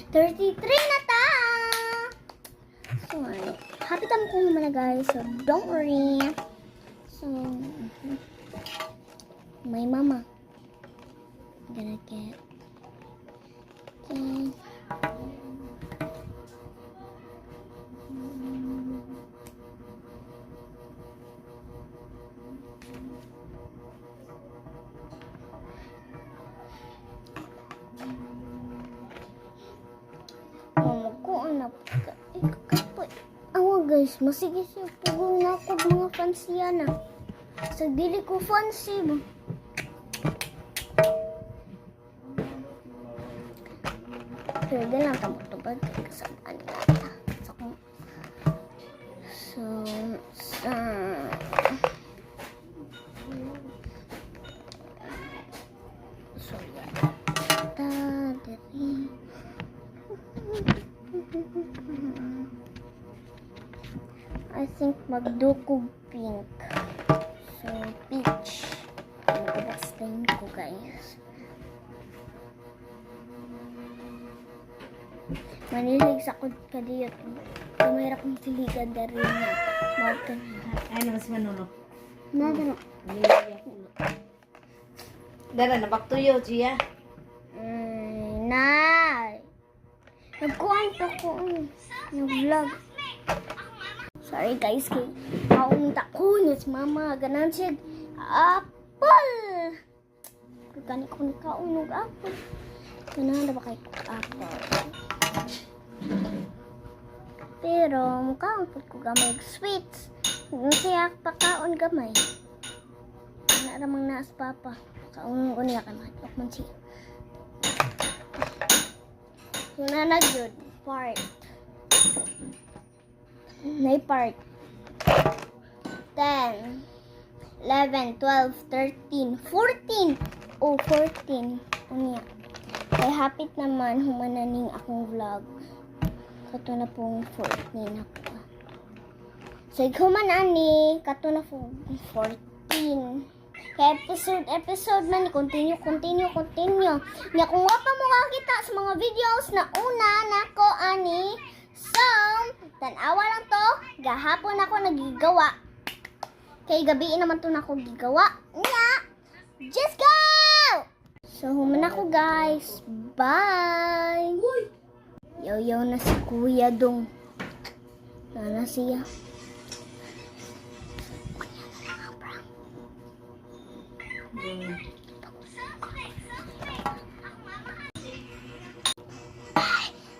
33 na ta! So, happy time ko naman na guys. So, don't worry. So, my mama. I'm gonna get... Okay. Guys, masige siya. Pugong na ako mga fancy yan ah. Sa dili ko fancy mo. Pero din lang tamutubad kay kasabaan nila. So, yan. I think magdukog pink. So, peach. Mag-stain ko, guys. Manilig sa kod ka diyot. Kamera kong siligan dari na. Martin. Ay, mas manulo. Nada na. Dara, nabaktuyo, Gia. Nay. Nagkuhan pa ko. Nag-vlog. Sorry guys, kay kaunta ko niya si mama. Ganan siya. Apple! Kagani ko ni kaunog apple. Ganan na ba kayo apple? Pero, mukhaon po ko gamay sweets. Siya pakaon gamay. Wala ramang naas papa. Kaunog ko niya kamay. Lokman siya. Una na good part. May part 10, 11, 12, 13, 14. Oh, 14. Unya. Kay hapit naman humananing akong vlog. Kato na pong 14 ako. So, human ani. Kato na pong 14. Kaya episode man. Continue. Nga kung wapa mo kakita sa mga videos na una nako ani. So, tanawa lang to. Gahapon ako nagigawa. Kay gabi naman to na ako gigawa. Nga! Just go! So, human ako guys. Bye! Yaw na si Kuya Dong. Nana siya. Kuya na lang ang prank.